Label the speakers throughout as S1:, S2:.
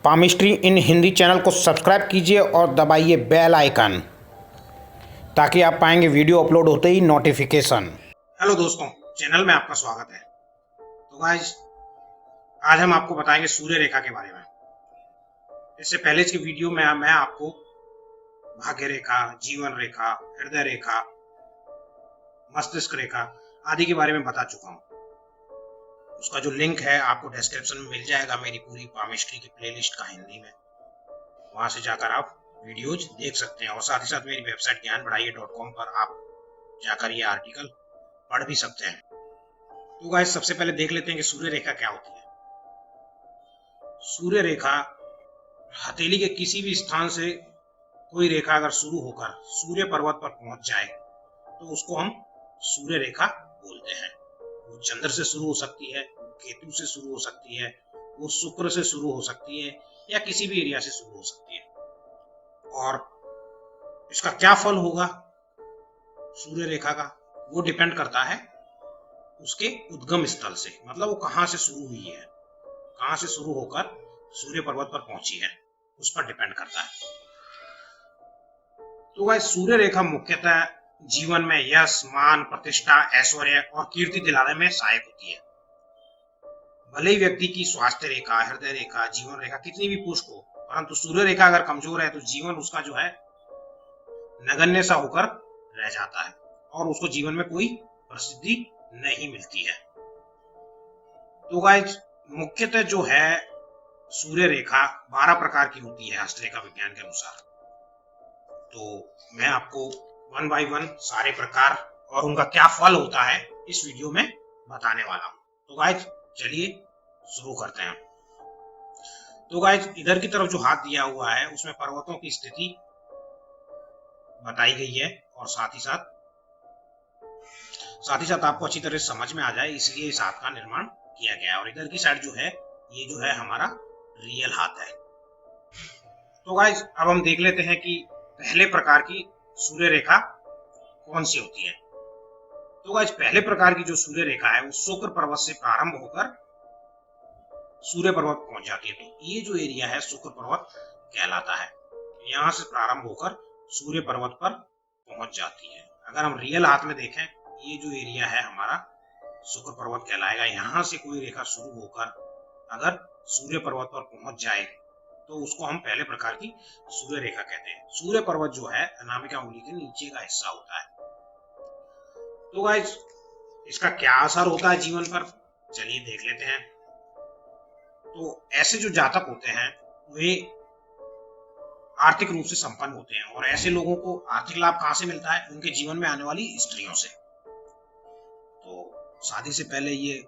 S1: Palmistry इन Hindi channel को subscribe कीजिए और दबाइए बेल आइकन ताकि आप पाएंगे वीडियो अपलोड होते ही नोटिफिकेशन।
S2: हेलो दोस्तों, चैनल में आपका स्वागत है। तो गाइस, आज हम आपको बताएंगे सूर्य रेखा के बारे में। इससे पहले की वीडियो में मैं आपको भाग्य रेखा, जीवन रेखा, हृदय रेखा, मस्तिष्क रेखा आदि के बारे में बता चुका हूँ। उसका जो लिंक है आपको डिस्क्रिप्शन में मिल जाएगा, मेरी पूरी पामिस्ट्री की प्लेलिस्ट का हिंदी में। वहां से जाकर आप वीडियोज देख सकते हैं और साथ ही साथ मेरी वेबसाइट ज्ञानबढ़ाइए.com पर आप जाकर ये आर्टिकल पढ़ भी सकते हैं। तो गाइस, सबसे पहले देख लेते हैं कि सूर्य रेखा क्या होती है। सूर्य रेखा हथेली के किसी भी स्थान से कोई रेखा अगर शुरू होकर सूर्य पर्वत पर पहुंच जाए तो उसको हम सूर्य रेखा बोलते हैं। वो चंद्र से शुरू हो सकती है, केतु से शुरू हो सकती है, वो शुक्र से शुरू हो सकती है या किसी भी एरिया से शुरू हो सकती है। और इसका क्या फल होगा सूर्य रेखा का, वो डिपेंड करता है उसके उद्गम स्थल से, मतलब वो कहां से शुरू हुई है, कहां से शुरू होकर सूर्य पर्वत पर पहुंची है, उस पर डिपेंड करता है। तो वह सूर्य रेखा मुख्यतः जीवन में यश, मान, प्रतिष्ठा, ऐश्वर्य और कीर्ति दिलाने में सहायक होती है। भले ही व्यक्ति की स्वास्थ्य रेखा, हृदय रेखा, जीवन रेखा कितनी भी पुष्ट हो, परंतु सूर्य रेखा अगर कमजोर है तो जीवन उसका जो है नगण्य सा होकर रह जाता है और उसको जीवन में कोई प्रसिद्धि नहीं मिलती है। तो गाइस, मुख्यतः जो है सूर्य रेखा 12 प्रकार की होती है हस्तरेखा विज्ञान के अनुसार। तो मैं आपको वन बाय वन सारे प्रकार और उनका क्या फल होता है इस वीडियो में बताने वाला हूं। तो गाइस, चलिए शुरू करते हैं। तो गाइस, इधर की तरफ जो हाथ दिया हुआ है उसमें पर्वतों की स्थिति बताई गई है और साथ ही साथ आपको अच्छी तरह समझ में आ जाए इसलिए इस हाथ का निर्माण किया गया है। और इधर की साइड जो है, ये जो है हमारा रियल हाथ है। तो गाइस, अब हम देख लेते हैं कि पहले प्रकार की सूर्य रेखा कौन सी होती है। तो गाइस, पहले प्रकार की जो सूर्य रेखा है वो शुक्र पर्वत से प्रारंभ होकर सूर्य पर्वत पहुंच जाती है। तो ये जो एरिया है शुक्र पर्वत कहलाता है। यहां से प्रारंभ होकर सूर्य पर्वत पर पहुंच जाती है। अगर हम रियल हाथ में देखें, ये जो एरिया है हमारा शुक्र पर्वत कहलाएगा। यहाँ से कोई रेखा शुरू होकर अगर सूर्य पर्वत पर पहुंच जाए तो उसको हम पहले प्रकार की सूर्य रेखा कहते हैं। सूर्य पर्वत जो है अनामिका उंगली के नीचे का हिस्सा होता है। तो गाइस, इसका क्या असर होता है जीवन पर, चलिए देख लेते हैं। तो ऐसे जो जातक होते हैं वे आर्थिक रूप से संपन्न होते हैं और ऐसे लोगों को आर्थिक लाभ कहां से मिलता है, उनके जीवन में आने वाली स्त्रियों से। तो शादी से पहले ये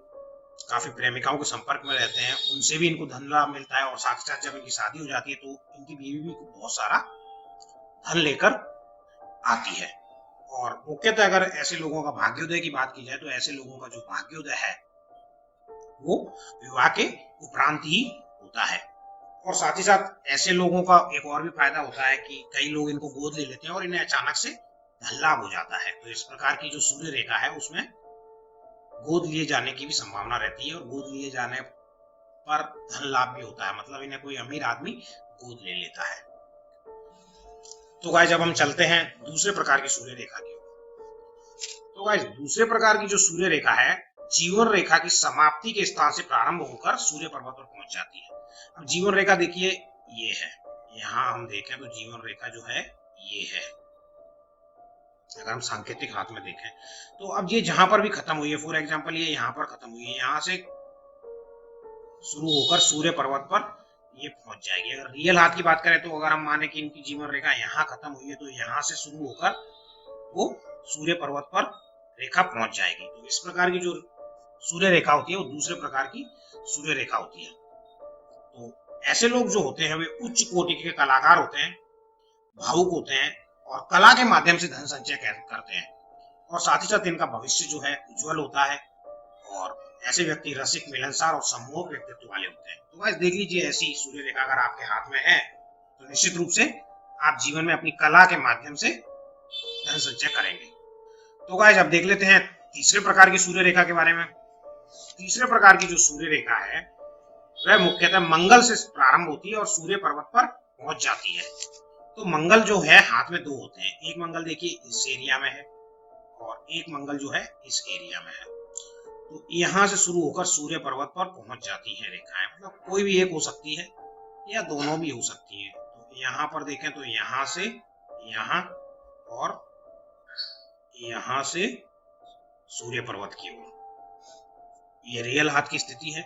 S2: काफी प्रेमिकाओं के संपर्क में रहते हैं, उनसे भी इनको धन लाभ मिलता है और साथ ही साथ जब इनकी शादी हो जाती है तो इनकी बीवी भी बहुत सारा धन लेकर आती है। और मुख्यतः अगर ऐसे लोगों का भाग्योदय की बात की जाए तो ऐसे लोगों का जो भाग्योदय है वो विवाह के उपरांत ही होता है। और साथ ही साथ ऐसे लोगों का एक और भी फायदा होता है कि कई लोग इनको गोद ले लेते हैं और इन्हें अचानक से धन लाभ हो जाता है। तो इस प्रकार की जो सूर्य रेखा है उसमें गोद लिए जाने की भी संभावना रहती है और गोद लिए जाने पर धन लाभ भी होता है, मतलब इन्हें कोई अमीर आदमी गोद ले लेता है। तो गाइस, जब हम चलते हैं दूसरे प्रकार की सूर्य रेखा की। तो गाइस, दूसरे प्रकार की जो सूर्य रेखा है जीवन रेखा की समाप्ति के स्थान से प्रारंभ होकर सूर्य पर्वत पर पहुंच जाती है। अब जीवन रेखा देखिए, ये है, यहाँ हम देखें तो जीवन रेखा जो है ये है। अगर हम सांकेतिक हाथ में देखें तो अब ये जहां पर भी खत्म हुई है, फॉर एग्जांपल ये यहाँ पर खत्म हुई है, यहाँ से शुरू होकर सूर्य पर्वत पर ये पहुंच जाएगी। अगर रियल हाथ की बात करें तो अगर हम माने कि इनकी जीवन रेखा यहाँ खत्म हुई है तो यहाँ से शुरू होकर वो सूर्य पर्वत पर रेखा पहुंच जाएगी। तो इस प्रकार की जो सूर्य रेखा होती है वो दूसरे प्रकार की सूर्य रेखा होती है। तो ऐसे लोग जो होते हैं वे उच्च कोटि के कलाकार होते हैं, भावुक होते हैं और कला के माध्यम से धन संचय करते हैं और साथ ही साथ इनका भविष्य जो है उज्जवल होता है। और ऐसे व्यक्ति रसिक, मिलनसार और सम्मोहक व्यक्तित्व वाले होते हैं। तो गाइस, देख लीजिए ऐसी सूर्य रेखा अगर आपके हाथ में है तो निश्चित रूप से आप जीवन में अपनी कला के माध्यम से धन संचय करेंगे। तो गाइस, अब देख लेते हैं तीसरे प्रकार की सूर्य रेखा के बारे में। तीसरे प्रकार की जो सूर्य रेखा है वह मुख्यतः मंगल से प्रारंभ होती है और सूर्य पर्वत पर पहुंच जाती है। तो मंगल जो है हाथ में दो होते हैं, एक मंगल देखिए इस एरिया में है और एक मंगल जो है इस एरिया में है। तो यहाँ से शुरू होकर सूर्य पर्वत पर पहुंच जाती है रेखाएं, मतलब कोई भी एक हो सकती है या दोनों भी हो सकती है। तो यहाँ पर देखें तो यहाँ से यहाँ और यहाँ से सूर्य पर्वत की ओर, ये रियल हाथ की स्थिति है।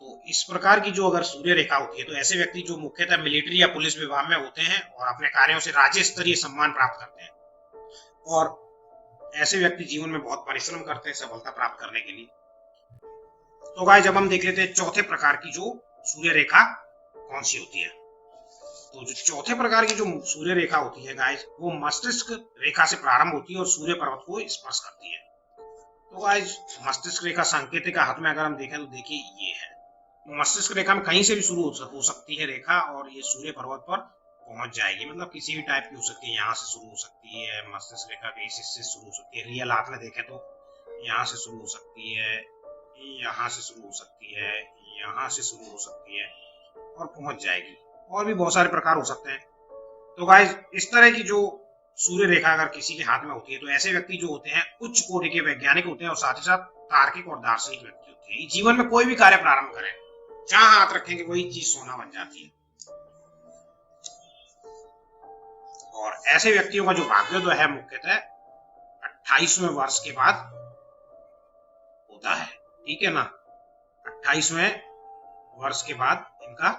S2: तो इस प्रकार की जो अगर सूर्य रेखा होती है तो ऐसे व्यक्ति जो मुख्यतः मिलिट्री या पुलिस विभाग में होते हैं और अपने कार्यों से राज्य स्तरीय सम्मान प्राप्त करते हैं, और ऐसे व्यक्ति जीवन में बहुत परिश्रम करते हैं सफलता प्राप्त करने के लिए। तो गाइस जब हम देख लेते हैं चौथे प्रकार की जो सूर्य रेखा कौन सी होती है। तो जो चौथे प्रकार की जो सूर्य रेखा होती है गाइस, वो मस्तिष्क रेखा से प्रारंभ होती है और सूर्य पर्वत को स्पर्श करती है। तो गाइस मस्तिष्क रेखा सांकेतिक हाथ में अगर हम देखें तो देखिए ये है, मस्तिष्क रेखा में कहीं से भी शुरू हो सकती है रेखा और ये सूर्य पर्वत पर पहुंच जाएगी, मतलब किसी भी टाइप की हो सकती है, यहाँ से शुरू हो सकती है, मस्तिष्क रेखा के इस हिस्से से शुरू हो सकती है, रियल हाथ में देखें तो यहाँ से शुरू हो सकती है, यहाँ से शुरू हो सकती है, यहाँ से शुरू हो सकती है और पहुंच जाएगी। और भी बहुत सारे प्रकार हो सकते हैं। तो गाइस इस तरह की जो सूर्य रेखा अगर किसी के हाथ में होती है तो ऐसे व्यक्ति जो होते हैं उच्च कोटि के वैज्ञानिक होते हैं और साथ ही साथ तार्किक और दार्शनिक व्यक्ति होते हैं। जीवन में कोई भी कार्य प्रारंभ करें, जहां हाथ रखेंगे वही चीज सोना बन जाती है। और ऐसे व्यक्तियों का जो भाग्योदय है मुख्यतः 28वें वर्ष के बाद होता है, ठीक है ना, 28वें वर्ष के बाद इनका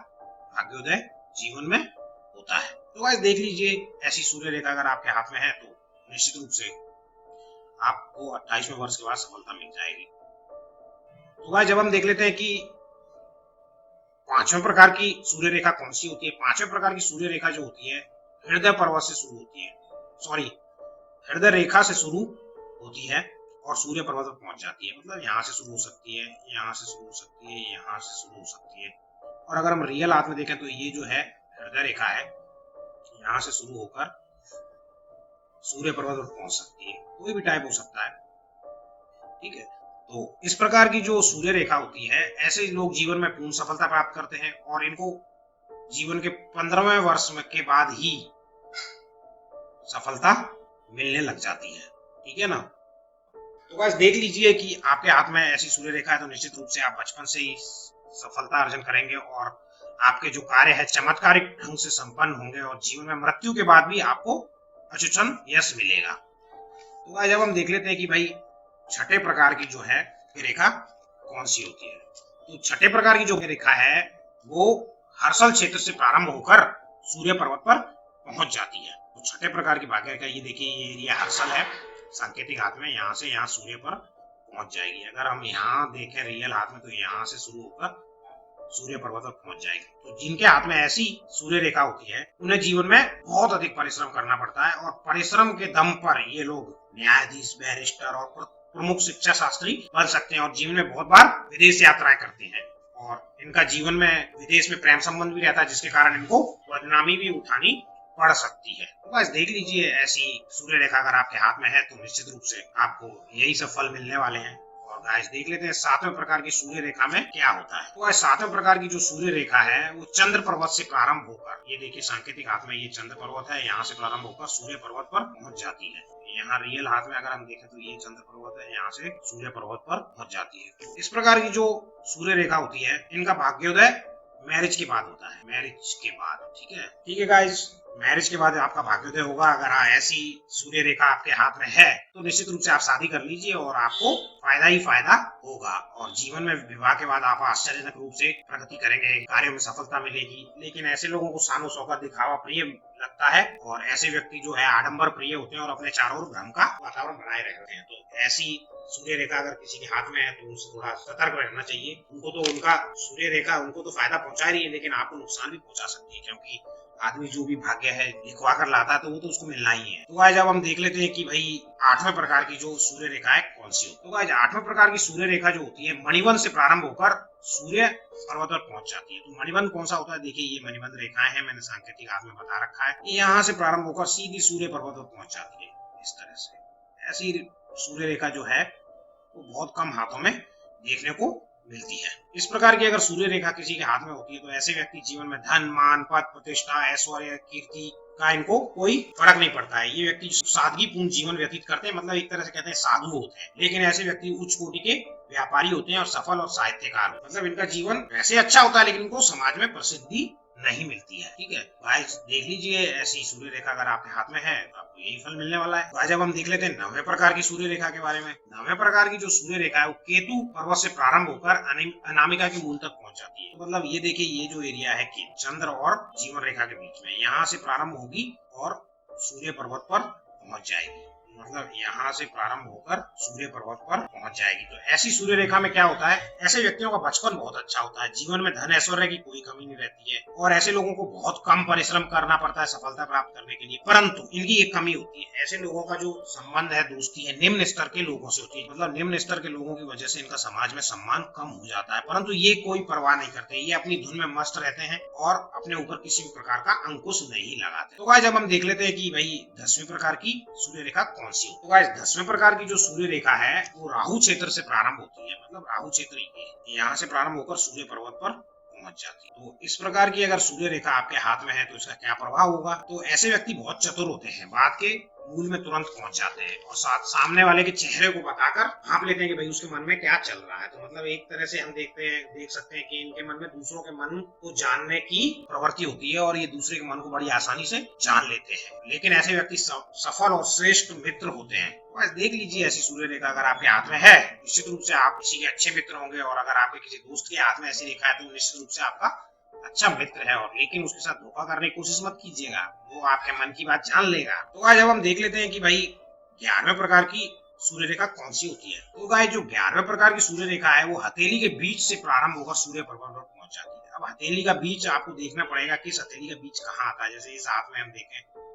S2: भाग्योदय जीवन में होता है। तो गाइस देख लीजिए ऐसी सूर्य रेखा अगर आपके हाथ में है तो निश्चित रूप से आपको 28वें वर्ष के बाद सफलता मिल जाएगी। तो गाइस जब हम देख लेते हैं कि पांचवें प्रकार की सूर्य रेखा कौन सी होती है। पांचवें प्रकार की सूर्य रेखा जो होती है हृदय पर्वत से शुरू होती है, सॉरी हृदय रेखा से शुरू होती है और सूर्य पर्वत पर पहुंच जाती है। मतलब यहाँ से शुरू हो सकती है, यहाँ से शुरू हो सकती है, यहाँ से शुरू हो सकती है। और अगर हम रियल हाथ में देखें तो ये जो है हृदय रेखा है, यहाँ से शुरू होकर सूर्य पर्वत पर पहुंच सकती है, कोई भी टाइप हो सकता है, ठीक है। तो इस प्रकार की जो सूर्य रेखा होती है ऐसे लोग जीवन में पूर्ण सफलता प्राप्त करते हैं और इनको जीवन के 15वें वर्ष के बाद ही सफलता मिलने लग जाती है, ठीक है ना। तो गाइस देख लीजिए कि आपके हाथ में ऐसी सूर्य रेखा है तो निश्चित रूप से आप बचपन से ही सफलता अर्जन करेंगे और आपके जो कार्य है चमत्कारिक ढंग से संपन्न होंगे और जीवन में मृत्यु के बाद भी आपको अचूचन यश मिलेगा। तो गाइस जब हम देख लेते हैं कि भाई छठे प्रकार की जो है रेखा कौन सी होती है, तो छठे प्रकार की जो रेखा है वो हर्षल क्षेत्र से प्रारंभ होकर सूर्य पर्वत पर पहुंच जाती है। तो छठे प्रकार की भाग्य रेखा ये देखिए, ये एरिया हर्षल है सांकेतिक हाथ में, यहाँ से यहाँ सूर्य पर पहुंच जाएगी। अगर हम यहाँ देखें रियल हाथ में तो यहाँ से शुरू होकर सूर्य पर्वत पर पहुंच जाएगी। तो जिनके हाथ में ऐसी सूर्य रेखा होती है उन्हें जीवन में बहुत अधिक परिश्रम करना पड़ता है और परिश्रम के दम पर ये लोग न्यायाधीश, बैरिस्टर और प्रमुख शिक्षा शास्त्री बन सकते हैं और जीवन में बहुत बार विदेश यात्राएं करते हैं और इनका जीवन में विदेश में प्रेम संबंध भी रहता है जिसके कारण इनको बदनामी भी उठानी पड़ सकती है। तो बस देख लीजिए ऐसी सूर्य रेखा अगर आपके हाथ में है तो निश्चित रूप से आपको यही सब फल मिलने वाले हैं। और गाइस देख लेते हैं सातवें प्रकार की सूर्य रेखा में क्या होता है। तो गाइस सातवें प्रकार की जो सूर्य रेखा है वो चंद्र पर्वत से प्रारंभ होकर, ये देखिए सांकेतिक हाथ में ये चंद्र पर्वत है, यहाँ से प्रारंभ होकर सूर्य पर्वत पर पहुंच जाती है। यहाँ रियल हाथ में अगर हम देखें तो ये चंद्र पर्वत है, यहाँ से सूर्य पर्वत पर पहुंच जाती है। तो इस प्रकार की जो सूर्य रेखा होती है इनका भाग्योदय मैरिज के बाद होता है, मैरिज के बाद, ठीक है गाइस, मैरिज के बाद आपका भाग्योदय होगा। अगर ऐसी सूर्य रेखा आपके हाथ में है तो निश्चित रूप से आप शादी कर लीजिए और आपको फायदा ही फायदा होगा और जीवन में विवाह के बाद आप आश्चर्यजनक रूप से प्रगति करेंगे, कार्यों में सफलता मिलेगी। लेकिन ऐसे लोगों को शानो शौकत दिखावा प्रिय लगता है और ऐसे व्यक्ति जो है आडंबर प्रिय होते हैं और अपने चारों ओर भ्रम का वातावरण बनाए रखते हैं। तो ऐसी सूर्य रेखा अगर किसी के हाथ में है तो उनसे थोड़ा सतर्क रहना चाहिए। उनको तो उनका सूर्य रेखा उनको तो फायदा पहुंचा रही है लेकिन आपको नुकसान भी पहुंचा सकती है, क्योंकि आदमी जो भी भाग्य है लिखवा कर लाता है तो वो तो उसको मिलना ही है। तो गाइस जब हम देख लेते हैं कि भाई आठवें प्रकार की जो सूर्य रेखा है कौन सी होती है। तो गाइस आठवें प्रकार की सूर्य रेखा जो होती है मणिबंध से प्रारंभ होकर सूर्य पर्वत पर पहुंच जाती है। तो मणिबंध कौन सा होता है, देखिए ये मणिबंध रेखाएं हैं, मैंने सांकेतिक हाथ में बता रखा है। यहाँ से प्रारंभ होकर सीधी सूर्य पर्वत पर पहुंच जाती है इस तरह से। ऐसी सूर्य रेखा जो है वो बहुत कम हाथों में देखने को मिलती है। इस प्रकार की अगर सूर्य रेखा किसी के हाथ में होती है तो ऐसे व्यक्ति जीवन में धन, मान, पद, प्रतिष्ठा, ऐश्वर्य, कीर्ति का इनको कोई फर्क नहीं पड़ता है। ये व्यक्ति सादगी पूर्ण जीवन व्यतीत करते हैं, मतलब एक तरह से कहते हैं साधु होते हैं। लेकिन ऐसे व्यक्ति उच्च कोटि के व्यापारी होते हैं और सफल और साहित्यकार, मतलब इनका जीवन वैसे अच्छा होता है लेकिन इनको समाज में प्रसिद्धि नहीं मिलती है। ठीक है भाई, देख लीजिए ऐसी सूर्य रेखा अगर आपके हाथ में है तो आपको यही फल मिलने वाला है। आज अब हम देख लेते हैं 9वें प्रकार की सूर्य रेखा के बारे में। 9वें प्रकार की जो सूर्य रेखा है वो केतु पर्वत से प्रारंभ होकर अनामिका के मूल तक पहुंच जाती है। तो मतलब ये देखिए, ये जो एरिया है चंद्र और जीवन रेखा के बीच में, यहाँ से प्रारंभ होगी और सूर्य पर्वत पर पहुंच जाएगी। मतलब यहाँ से प्रारंभ होकर सूर्य पर्वत पर पहुंच जाएगी। तो ऐसी सूर्य रेखा में क्या होता है, ऐसे व्यक्तियों का बचपन बहुत अच्छा होता है, जीवन में धन ऐश्वर्य की कोई कमी नहीं रहती है और ऐसे लोगों को बहुत कम परिश्रम करना पड़ता है सफलता प्राप्त करने के लिए। परंतु इनकी एक कमी होती है, ऐसे लोगों का जो संबंध है, दोस्ती है, निम्न स्तर के लोगों से होती है। मतलब निम्न स्तर के लोगों की वजह से इनका समाज में सम्मान कम हो जाता है, परंतु ये कोई परवाह नहीं करते, ये अपनी धुन में मस्त रहते हैं और अपने ऊपर किसी भी प्रकार का अंकुश नहीं लगाते। तो गाइस अब हम देख लेते हैं कि भाई 10वीं प्रकार की सूर्य रेखा कौन सी हो। तो गाइस 10वें प्रकार की जो सूर्य रेखा है वो राहु क्षेत्र से प्रारंभ होती है। मतलब राहु क्षेत्र यहाँ से प्रारंभ होकर सूर्य पर्वत पर पहुंच जाती है। तो इस प्रकार की अगर सूर्य रेखा आपके हाथ में है तो इसका क्या प्रभाव होगा। तो ऐसे व्यक्ति बहुत चतुर होते हैं, बात के मूल में तुरंत पहुंच जाते हैं और साथ सामने वाले के चेहरे को बताकर भांप लेते हैं कि भाई उसके मन में क्या चल रहा है। तो मतलब एक तरह से हम देख सकते हैं कि इनके मन में दूसरों के मन को जानने की प्रवृत्ति होती है और ये दूसरे के मन को बड़ी आसानी से जान लेते हैं। लेकिन ऐसे व्यक्ति सफल और श्रेष्ठ मित्र होते हैं। बस देख लीजिए, ऐसी सूर्य रेखा अगर आपके हाथ में है निश्चित रूप से आप किसी के अच्छे मित्र होंगे, और अगर आपके किसी दोस्त के हाथ में ऐसी रेखा है तो निश्चित रूप से आपका अच्छा मित्र है। और लेकिन उसके साथ धोखा करने की कोशिश मत कीजिएगा, वो आपके मन की बात जान लेगा। तो आज अब हम देख लेते हैं कि भाई 11वें प्रकार की सूर्य रेखा कौन सी होती है। तो गाइस जो 11वें प्रकार की सूर्य रेखा है वो हथेली के बीच से प्रारंभ होकर सूर्य पर्वत पर पहुंच जाती है। अब हथेली का बीच आपको देखना पड़ेगा कि हथेली का बीच कहाँ आता है। जैसे इस हाथ में हम देखें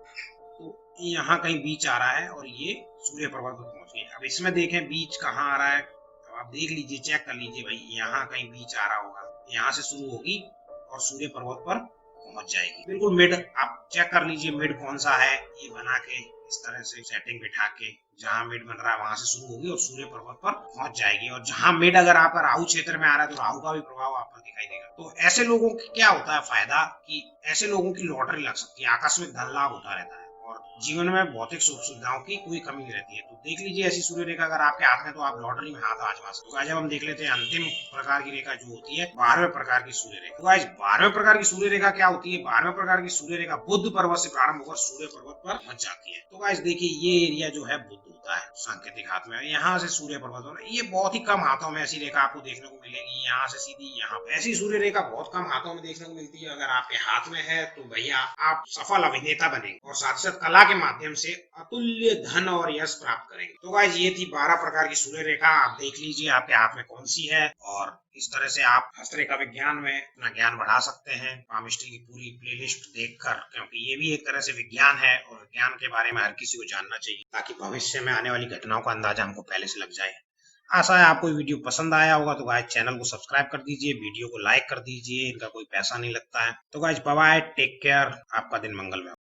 S2: तो यहाँ कहीं बीच आ रहा है और ये सूर्य पर्वत पर पहुंच गई। अब इसमें देखें बीच कहाँ आ रहा है, अब आप देख लीजिए, चेक कर लीजिए भाई, यहाँ कहीं बीच आ रहा होगा, यहाँ से शुरू होगी और सूर्य पर्वत पर पहुंच जाएगी। बिल्कुल मिड आप चेक कर लीजिए, मिड कौन सा है, ये बना के इस तरह से सेटिंग बिठा के जहां मिड बन रहा है वहां से शुरू होगी और सूर्य पर्वत पर पहुंच जाएगी। और जहां मिड अगर आपका राहु क्षेत्र में आ रहा है तो राहु का भी प्रभाव आप पर दिखाई देगा। तो ऐसे लोगों की क्या होता है फायदा कि ऐसे लोगों की लॉटरी लग सकती है, आकस्मिक धन लाभ होता रहता है और जीवन में भौतिक सुख सुविधाओं की कोई कमी नहीं रहती है। तो देख लीजिए, ऐसी सूर्य रेखा अगर आपके हाथ में तो आप लॉटरी में हाथ आजमा सकते हो। आज हम देख लेते हैं अंतिम प्रकार की रेखा जो होती है 12वें प्रकार की सूर्य रेखा। तो आज 12वें प्रकार की सूर्य रेखा क्या होती है, 12वें प्रकार की सूर्य रेखा बुध पर्वत से प्रारंभ होकर सूर्य पर्वत पर पहुंच जाती है। तो गाइस देखिए, ये एरिया जो है बुध होता है सांकेतिक हाथ में, यहाँ से सूर्य पर्वत पर, ये बहुत ही कम हाथों में ऐसी रेखा आपको देखने को मिलेगी, यहाँ से सीधी यहाँ। ऐसी सूर्य रेखा बहुत कम हाथों में देखने को मिलती है। अगर आपके हाथ में है तो भैया आप सफल अभिनेता बनेंगे और साथ साथ कला के माध्यम से अतुल्य धन और यश प्राप्त करेंगे। तो गाइस ये थी 12 प्रकार की सूर्य रेखा। आप देख लीजिए आपके हाथ में कौन सी है और इस तरह से आप हस्तरेखा विज्ञान में अपना ज्ञान बढ़ा सकते हैं पामिस्ट्री की पूरी प्लेलिस्ट देखकर, क्योंकि ये भी एक तरह से विज्ञान है और विज्ञान के बारे में हर किसी को जानना चाहिए ताकि भविष्य में आने वाली घटनाओं का अंदाजा हमको पहले से लग जाए। आशा है आपको वीडियो पसंद आया होगा। तो गाइस चैनल को सब्सक्राइब कर दीजिए, वीडियो को लाइक कर दीजिए, इनका कोई पैसा नहीं लगता है। तो guys bye bye, take care, आपका दिन मंगलमय।